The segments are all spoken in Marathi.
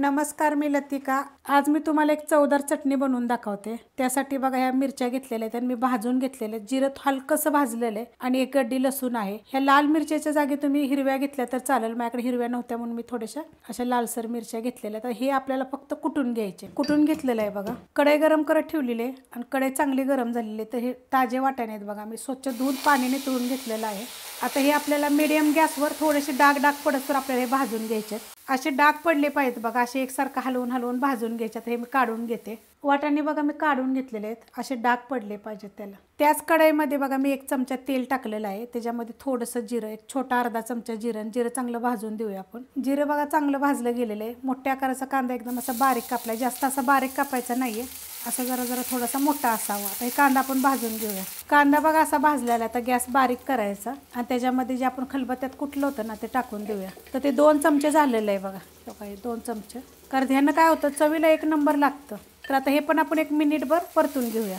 नमस्कार, मी लतिका। आज मी तुम्हाला एक चवदार चटणी बनवून दाखवते। त्यासाठी बघा ह्या मिरच्या घेतलेल्या आहेत आणि मी भाजून घेतलेले, जिरं हलकसं भाजलेलं आहे आणि एक गड्डी लसूण आहे। ह्या लाल मिरच्याच्या जागी तुम्ही हिरव्या घेतल्या तर चालेल, माझ्याकडे हिरव्या नव्हत्या म्हणून मी थोड्याशा अशा लालसर मिरच्या घेतलेल्या। तर हे आपल्याला फक्त कुटून घ्यायचे। कुटून घेतलेलं आहे बघा। कढई गरम करत ठेवलेली आहे आणि कढई चांगली गरम झालेली आहे। तर हे ताजे वाटाणे आहेत बघा, मी स्वच्छ धुवून पाण्याने पिळून घेतलेलं आहे। आता हे आपल्याला मीडियम गॅसवर थोडेसे डाग पडसर आपल्याला हे भाजून घ्यायचे। असे डाग पडले पाहिजेत बघा, असे एकसारखं हलवून भाजून घ्यायचे। हे मी काढून घेते। वाटाणे बघा मी काढून घेतलेले आहेत, असे डाग पडले पाहिजेत त्याला। त्याच कढईमध्ये बघा मी 1 चमचा तेल टाकलेलं आहे। त्याच्यामध्ये थोडंसं जिरं, एक छोटा अर्धा चमचा जिरं, जिरं चांगलं भाजून देऊया आपण। जिरं बघा चांगलं भाजलं गेलेलं आहे। मोठ्या आकाराचा कांदा एकदम असा बारीक कापलाय, जास्त असा बारीक कापायचा नाहीये, असा जरा थोडासा मोठा असावा। आता हे कांदा आपण भाजून घेऊया। कांदा बघा असा भाजलेला आहे। आता गॅस बारीक करायचा आणि त्याच्यामध्ये जे आपण खलबत्त्यात कुटलं होतं ना ते टाकून देऊया। तर ते 2 चमचे झालेलं आहे बघा, काही 2 चमचे। कारण ह्यानं काय होतं, चवीला 1 नंबर लागतं। तर आता हे पण आपण 1 मिनिटभर परतून घेऊया।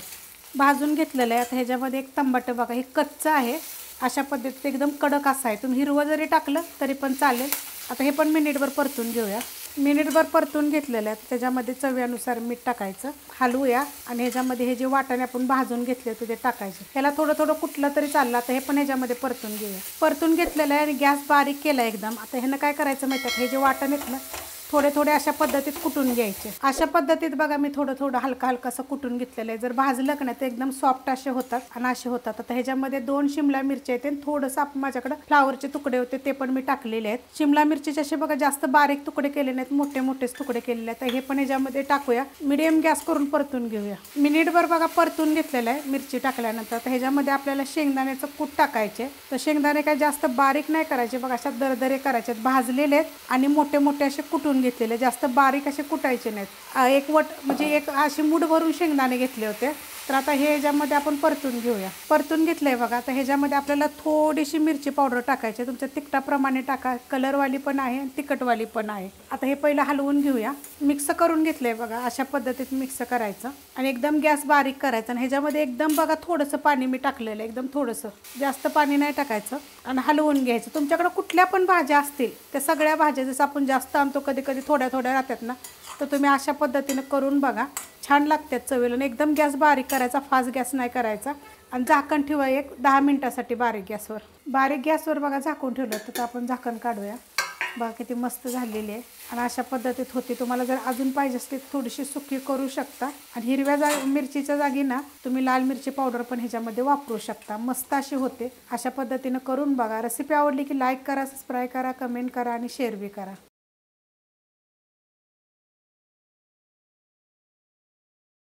भाजून घेतलेलं आहे। आता ह्याच्यामध्ये एक टमाटर बघा, हे कच्चं आहे, अशा पद्धतीत एकदम कडक असं आहे। तुम्ही हिरवं जरी टाकलं तरी पण चालेल। आता हे पण मिनिटभर परतून घेऊया। मिनिटभर परतून घेतलेलं आहे। त्याच्यामध्ये चवीनुसार मीठ टाकायचं, हलवूया आणि ह्याच्यामध्ये हे जे वाटाणे आपण भाजून घेतले होते ते टाकायचे। ह्याला थोडं कुठलं तरी चाललं। आता हे पण ह्याच्यामध्ये परतून घेऊया। परतून घेतलेलं आहे आणि गॅस बारीक केला एकदम। आता ह्यानं काय करायचं माहिती आहे, हे जे वाटाणे आहेत ना थोडे अशा पद्धतीत कुटून घ्यायचे। अशा पद्धतीत बघा मी थोडं हलकं असं कुटून घेतलेलं आहे। जर भाजलं का नाही तर एकदम सॉफ्ट असे होतात आणि असे होतात। आता ह्याच्यामध्ये 2 शिमला मिरच्या आहेत आणि थोडंसं माझ्याकडे फ्लावरचे तुकडे होते ते पण मी टाकलेले आहेत। शिमला मिरचीचे असे बघा जास्त बारीक तुकडे केले नाहीत, मोठेच तुकडे केलेले आहेत। तर हे पण ह्याच्यामध्ये टाकूया। मीडियम गॅस करून परतून घेऊया। मिनिटभर बघा परतून घेतलेलं आहे मिरची टाकल्यानंतर। तर ह्याच्यामध्ये आपल्याला शेंगदाण्याचं कूट टाकायचे। तर शेंगदाणे काय जास्त बारीक नाही करायचे बघा, अशा दरदरे करायचे, भाजलेले आहेत आणि मोठे असे कुटून घेतलेले, जास्त बारीक असे कुटायचे नाहीत। एक वट म्हणजे एक अशी मूठ भरून शेंगदाणे घेतले होते। तर आता हे ह्याच्यामध्ये आपण परतून घेऊया। परतून घेतलंय बघा। आता ह्याच्यामध्ये आपल्याला थोडीशी मिरची पावडर टाकायची, तुमच्या तिखटाप्रमाणे टाका, कलरवाली पण आहे तिखटवाली पण आहे। आता हे पहिलं हलवून घेऊया। मिक्स करून घेतलंय बघा, अशा पद्धतीत मिक्स करायचं आणि एकदम गॅस बारीक करायचा। आणि ह्याच्यामध्ये एकदम बघा थोडंसं पाणी मी टाकलेलं आहे, एकदम थोडंसं, जास्त पाणी नाही टाकायचं आणि हलवून घ्यायचं। तुमच्याकडे कुठल्या पण भाज्या असतील त्या सगळ्या भाज्या, जसं आपण जास्त आणतो कधी थोड्या राहतात ना, तर तुम्ही अशा पद्धतीने करून बघा, छान लागतात चवीला। आणि एकदम गॅस बारीक करायचा, फास्ट गॅस नाही करायचा आणि झाकण ठेवा 10 मिनिटासाठी बारीक गॅसवर बघा झाकून ठेवलं। तर आपण झाकण काढूया। बघा किती मस्त झालेली आहे आणि अशा पद्धतीत होती। तुम्हाला जर अजून पाहिजे असते थोडीशी सुकी करू शकता आणि हिरव्या मिरचीच्या जागी ना तुम्ही लाल मिरची पावडर पण ह्याच्यामध्ये वापरू शकता, मस्त अशी होते। अशा पद्धतीने करून बघा। रेसिपी आवडली की लाईक करा, सबस्क्राईब करा, कमेंट करा आणि शेअर बी करा।